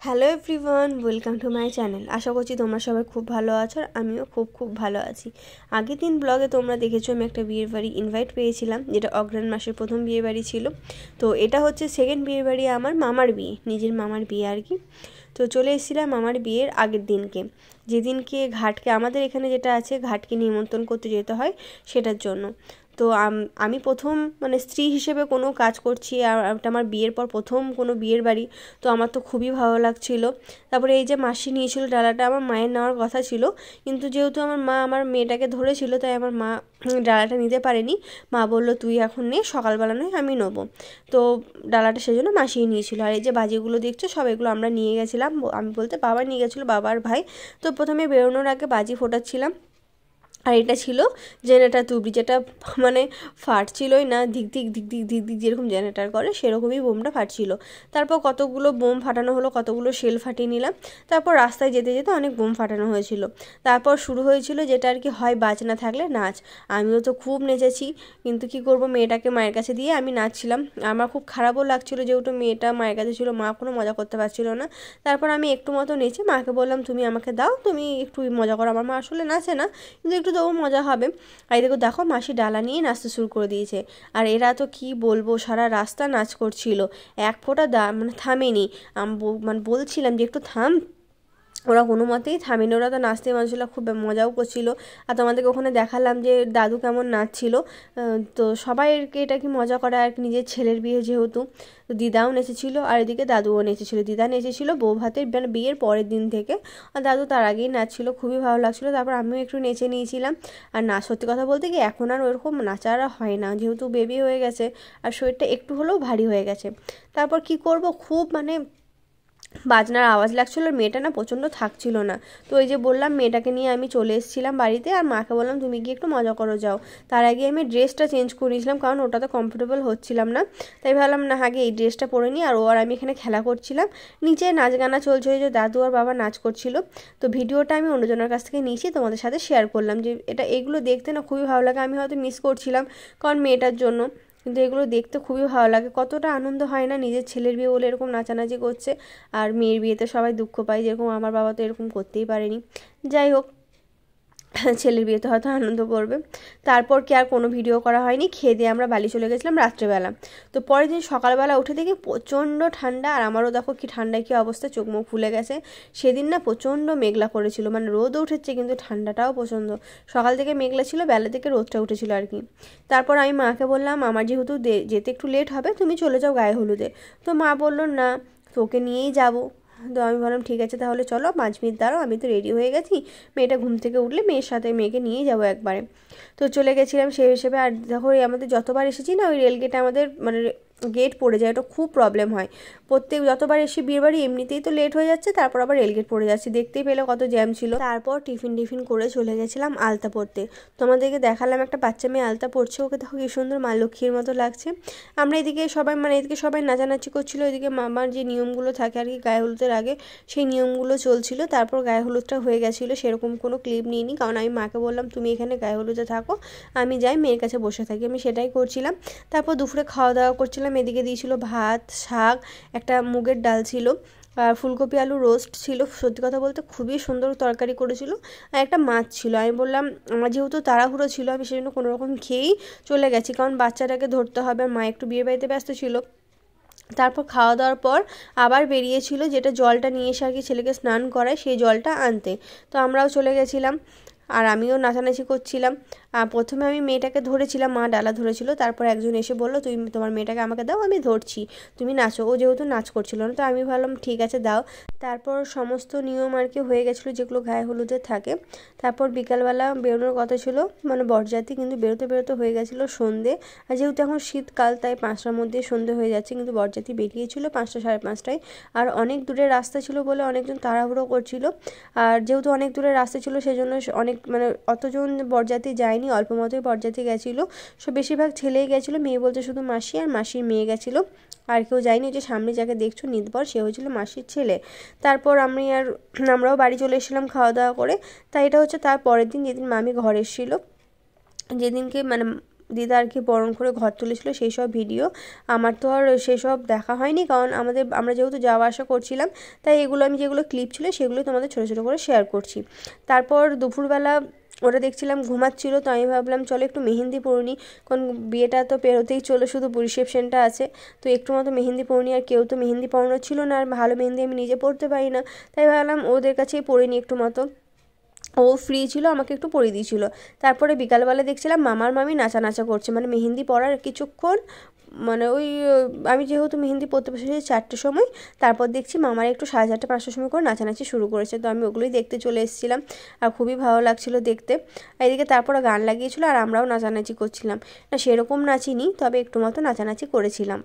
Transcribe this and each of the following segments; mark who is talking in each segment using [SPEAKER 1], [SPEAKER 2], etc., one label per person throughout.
[SPEAKER 1] Hello everyone, welcome to my channel. আশা করছি তোমরা সবাই খুব ভালো আছো আর আমিও খুব ভালো আছি। আগের দিন ব্লগে তোমরা দেখেছো আমি একটা বিয়ের বাড়ি ইনভাইট পেয়েছিলাম, যেটা অগ্রহায়ণ মাসের প্রথম বিয়ে বাড়ি ছিল। তো এটা হচ্ছে সেকেন্ড বিয়ে বাড়ি, আমার মামার বিয়ে, নিজের মামার বিয়ে আর কি। তো চলে এসেছিলাম আমার বিয়ের আগের দিনকে, যেদিনকে ঘাটকে, আমাদের এখানে যেটা আছে ঘাটকে নিমন্ত্রণ করতে যেতে হয় সেটার জন্য। তো আমি প্রথম মানে স্ত্রী হিসেবে কোনো কাজ করছি, আর এটা আমার বিয়ের পর প্রথম কোনো বিয়ের বাড়ি। তো আমার তো খুবই ভালো লাগছিল। তারপরে এই যে মাসি নিয়েছিল ডালাটা, আমার মায়ের নেওয়ার কথা ছিল, কিন্তু যেহেতু আমার মা আমার মেয়েটাকে ধরেছিল তাই আমার মা ডালাটা নিতে পারেনি। মা বললো তুই এখন নে, সকালবেলা নয় আমি নেবো। তো ডালাটা সেজন্য মাসিই নিয়েছিল। আর এই যে বাজিগুলো দেখছো সব এগুলো আমরা নিয়ে গেছিলাম, আমি বলতে বাবা নিয়ে গেছিলো, বাবার ভাই। তো প্রথমে বেরোনোর আগে বাজি ফোটাচ্ছিলাম। আর এটা ছিল জেনারেটার তুবড়ি, যেটা মানে ফাটছিলই না, দিক দিক যেরকম জেনারেটার করে সেরকমই বোমটা ফাটছিল। তারপর কতগুলো বোম ফাটানো হলো, কতগুলো শেল ফাটিয়ে নিলাম। তারপর রাস্তায় যেতে যেতে অনেক বোম ফাটানো হয়েছিল। তারপর শুরু হয়েছিল যেটা আর কি হয়, বাজ না থাকলে নাচ। আমিও তো খুব নেচেছি, কিন্তু কি করব, মেয়েটাকে মায়ের কাছে দিয়ে আমি নাচছিলাম। আমার খুব খারাপও লাগছিলো, যেহেতু মেয়েটা মায়ের কাছে ছিল, মা কোনো মজা করতে পারছিল না। তারপর আমি একটু মতো নেচে মাকে বললাম তুমি আমাকে দাও, তুমি একটু মজা করো। আমার মা আসলে নাচে না, কিন্তু একটু তবু মজা হবে। আর এদিকে দেখো মাসি ডালা নিয়ে নাচতে শুরু করে দিয়েছে। আর এরা তো কি বলবো, সারা রাস্তা নাচ করছিল, এক ফোঁটা মানে থামেনি। আমি মানে বলছিলাম যে একটু থাম, ওরা কোনো মতেই থামেনি। ওরা তো নাচতে মানুষগুলো খুব মজাও করছিল। আর তোমাদেরকে ওখানে দেখালাম যে দাদু কেমন নাচছিল। তো সবাইকে এটা কি মজা করা আর কি, নিজের ছেলের বিয়ে যেহেতু। তো দিদাও নেচেছিল আর এদিকে দাদুও নেচেছিল। দিদা নেচেছিল বউ ভাতের মানে বিয়ের পরের দিন থেকে, আর দাদু তার আগেই নাচছিল, খুবই ভালো লাগছিলো। তারপর আমিও একটু নেচে নিয়েছিলাম। আর না, সত্যি কথা বলতে কি এখন আর ওরকম নাচারা হয় না, যেহেতু বেবি হয়ে গেছে আর শরীরটা একটু হলেও ভারী হয়ে গেছে। তারপর কি করব, খুব মানে বাজনার আওয়াজ লাগছিলো, আর মেয়েটা না প্রচণ্ড থাকছিল না। তো ওই যে বললাম, মেয়েটাকে নিয়ে আমি চলে এসেছিলাম বাড়িতে, আর মাকে বললাম তুমি গিয়ে একটু মজা করো যাও। তার আগে আমি ড্রেসটা চেঞ্জ করে নিয়েছিলাম, কারণ ওটাতে কমফোর্টেবল হচ্ছিলাম না। তাই ভাবলাম না, আগে এই ড্রেসটা পরে নিই। আর ও আর আমি এখানে খেলা করছিলাম, নিচে নাচ গানা চলছে, যে দাদু আর বাবা নাচ করছিল। তো ভিডিওটা আমি অন্যজনের কাছ থেকে নিয়েছি, তোমাদের সাথে শেয়ার করলাম যে এগুলো দেখতে না খুবই ভালো লাগে। আমি হয়তো মিস করছিলাম কারণ মেয়েটার জন্য, কিন্তু এগুলো দেখতে খুবই ভালো লাগে। কতটা আনন্দ হয় না, নিজের ছেলের বিয়ে বলে এরকম নাচানাচি করছে, আর মেয়ের বিয়েতে সবাই দুঃখ পায়, যেরকম আমার বাবা তো এরকম করতেই পারেনি। যাই হোক, ছেলের বিয়েতে হয়তো আনন্দ করবে। তারপর কি আর কোনো ভিডিও করা হয়নি, খেয়ে দিয়ে আমরা বাড়ি চলে গেছিলাম রাত্রেবেলা। তো পরের দিন সকালবেলা উঠে দেখি প্রচণ্ড ঠান্ডা, আর আমারও দেখো কি ঠান্ডায় কী অবস্থা, চোখ মুখ ফুলে গেছে। সেদিন না প্রচণ্ড মেঘলা করেছিল, মানে রোদ উঠেছে কিন্তু ঠান্ডাটাও প্রচণ্ড। সকাল থেকে মেঘলা ছিল, বেলা থেকে রোদটা উঠেছিল আর কি। তারপর আমি মাকে বললাম আমার যেহেতু যেতে একটু লেট হবে, তুমি চলে যাও গায়ে হলুদে। তো মা বললো না, তোকে নিয়েই যাবো। তো আমি বললাম ঠিক আছে তাহলে চলো, 5 মিনিট দাঁড়াও, আমি তো রেডি হয়ে গেছি, মেয়েটা ঘুম থেকে উঠলে মেয়ের সাথে মেয়েকে নিয়ে যাবো একবারে। তো চলে গেছিলাম সেই হিসেবে। আর দেখো আমাদের যতবার এসেছি না, ওই রেলগেটে আমাদের মানে গেট পড়ে যায়, ওটা খুব প্রবলেম হয়। যতবার এসে বিয়ের বাড়ি এমনিতেই তো লেট হয়ে যাচ্ছে, তারপর আবার রেলগেট পড়ে যাচ্ছে, দেখতেই পেলে কত জ্যাম ছিল। তারপর টিফিন করে চলে গেছিলাম আলতা পরতে। তোমাদেরকে দেখালাম একটা বাচ্চা মেয়ে আলতা পরছে, ওকে দেখো কি সুন্দর মা লক্ষ্মীর মতো লাগছে। আমরা এদিকে সবাই নাচানাচি করছিলো, এদিকে মামার যে নিয়মগুলো থাকে আর কি গায়ে হলুদের আগে, সেই নিয়মগুলো চলছিল। তারপর গায়ে হলুদটা হয়ে গেছিলো, সেরকম কোনো ক্লিপ নিইনি, কারণ আমি মাকে বললাম তুমি এখানে গায়ে হলুদে থাকো, আমি যাই মেয়ের কাছে বসে থাকি, আমি সেটাই করছিলাম। তারপর দুপুরে খাওয়া দাওয়া করছিলাম, এদিকে দিয়েছিল ভাত, শাক, একটা মুগের ডাল ছিল, আর ফুলকপি আলু রোস্ট ছিল। সত্যি কথা বলতে খুবই সুন্দর তরকারি করেছিল, আর একটা মাছ ছিল। আমি বললাম আমার যেহেতু তাড়াহুড়ো ছিল, আমি সেজন্য কোনোরকম খেয়েই চলে গেছি, কারণ বাচ্চাটাকে ধরতে হবে, মা একটু বিয়ে বাড়িতে ব্যস্ত ছিল। তারপর খাওয়া দাওয়ার পর আবার বেরিয়েছিল, যেটা জলটা নিয়ে এসে আর কি ছেলেকে স্নান করায়, সেই জলটা আনতে। তো আমরাও চলে গেছিলাম, আর আমিও নাচানাচি করছিলাম। প্রথমে আমি মেয়েটাকে ধরেছিলাম, মা ডালা ধরেছিল, তারপর একজন এসে বললো তুমি তোমার মেয়েটাকে আমাকে দাও, আমি ধরছি, তুমি নাচো। ও যেহেতু নাচ করছিল না, তো আমি ভাবলাম ঠিক আছে দাও। তারপর সমস্ত নিয়ম আর কি হয়ে গেছিলো যেগুলো গায়ে হলুদে থাকে। তারপর বিকালবেলা বেরোনোর কথা ছিল, মানে বরযাত্রী, কিন্তু বেরোতে হয়ে গেছিলো সন্ধে। আর যেহেতু এখন শীতকাল, তাই 5টার মধ্যে সন্ধে হয়ে যাচ্ছে, কিন্তু বরযাত্রী বেরিয়েছিল 5টা সাড়ে 5টায়। আর অনেক দূরের রাস্তা ছিল বলে অনেকজন তাড়াহুড়ো করছিল, আর যেহেতু অনেক দূরের রাস্তা ছিল সেজন্য অনেক মানে অতজন বরযাত্রী যায়নি, অল্প মতোই বরযাত্রী গেছিলো। বেশিরভাগ ছেলেই গেছিলো, মেয়ে বলতে শুধু মাসি আর মাসির মেয়ে গেছিলো, আর কেউ যায়নি। যে সামনে যাকে দেখছো নিতবর, সে হয়েছিল মাসির ছেলে। তারপর আমরাও বাড়ি চলে এসেছিলাম খাওয়া দাওয়া করে। তাই এটা হচ্ছে তার পরের দিন, যেদিন মামি ঘরে এসেছিলো, যেদিনকে মানে দিদা আর কি বরণ করে ঘর তুলেছিল সেই সব ভিডিও। আমার তো আর সেসব দেখা হয়নি, কারণ আমরা যেহেতু যাওয়া আসা করছিলাম, তাই এগুলো আমি যেগুলো ক্লিপ ছিল সেগুলোই তোমাদের ছোটো ছোটো করে শেয়ার করছি। তারপর দুপুরবেলা ওরা দেখছিলাম ঘুমাচ্ছিল, তো আমি ভাবলাম চলো একটু মেহেন্দি পরে নিই, কারণ বিয়েটা তো পেরোতেই চলো, শুধু রিসেপশনটা আছে, তো একটু মতো মেহেন্দি পরে নিই। আর কেউ তো মেহেন্দি পরানো ছিল না, আর ভালো মেহেন্দি আমি নিজে পরতে পারি না, তাই ভাবলাম ওদের কাছেই পরে নিই একটু মতো। ও ফ্রি ছিল, আমাকে একটু পরিয়ে দিয়েছিল। তারপরে বিকালবেলা দেখছিলাম মামার মামি নাচা করছে, মানে মেহেন্দি পরার কিছুক্ষণ, মানে ওই আমি যেহেতু মেহেন্দি পরতে বসেছি 4টের সময়, তারপর দেখছি মামার একটু 4:30 5টার সময় করে নাচানাচি শুরু করেছে, তো আমি ওগুলোই দেখতে চলে এসেছিলাম, আর খুবই ভালো লাগছিল দেখতে। এদিকে তারপরে গান লাগিয়েছিল আর আমরাও নাচানাচি করছিলাম, না সেরকম নাচিনি, তবে একটু মতো নাচানাচি করেছিলাম।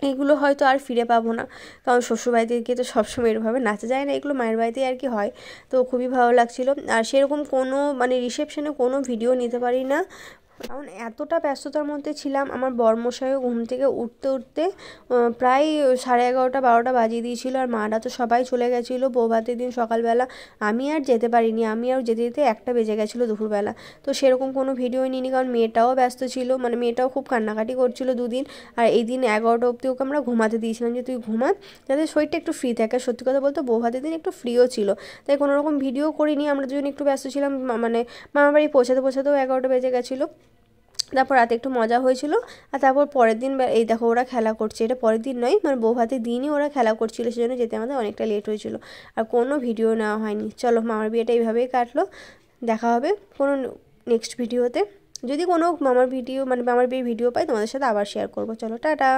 [SPEAKER 1] এইগুলো হয়তো আর ফিরে পাবো না, কারণ শ্বশুরবাড়িতে গিয়ে তো সবসময় এরভাবে নাচা যায় না, এগুলো মায়ের বাড়িতেই আর কি হয়। তো খুবই ভালো লাগছিলো। আর সেরকম কোনো মানে রিসেপশনে কোনো ভিডিও নিতে পারি না, কারণ এতটা ব্যস্ততার মধ্যে ছিলাম। আমার বরমশাইও ঘুম থেকে উঠতে প্রায় 11:30 12টা বাজিয়ে দিয়েছিল, আর মারা তো সবাই চলে গেছিলো বৌভাতের দিন সকালবেলা। আমি আর যেতে পারিনি, আমি আর যেতে যেতে 1টা বেজে গেছিলো দুপুরবেলা। তো সেরকম কোনো ভিডিওই নিইনি, কারণ মেয়েটাও ব্যস্ত ছিল, মানে মেয়েটাও খুব কান্নাকাটি করছিল দুদিন। আর এই দিন 11টা অবধি ওকে আমরা ঘুমাতে দিয়েছিলাম, যে তুই ঘুমা, যাতে শরীরটা একটু ফ্রি থাকে। সত্যি কথা বলতে বৌভাতের দিন একটু ফ্রিও ছিল, তাই কোনো রকম ভিডিও করিনি, আমরা দুজন একটু ব্যস্ত ছিলাম। মানে মামার বাড়ি পৌঁছাতেও 11টা বেজে গেছিলো। তারপর রাতে একটু মজা হয়েছিল। আর তারপর পরের দিন এই দেখো ওরা খেলা করছে, এটা পরের দিন নয়, মানে বৌভাতের দিনই ওরা খেলা করছিল, সেজন্য যেতে আমাদের অনেকটা লেট হয়েছিল, আর কোনো ভিডিও নেওয়া হয়নি। চলো, মামার বিয়েটা এইভাবেই কাটলো। দেখা হবে কোনো নেক্সট ভিডিওতে, যদি কোনো মামার বিয়ের ভিডিও পাই তোমাদের সাথে আবার শেয়ার করবো। চলো, টাটা।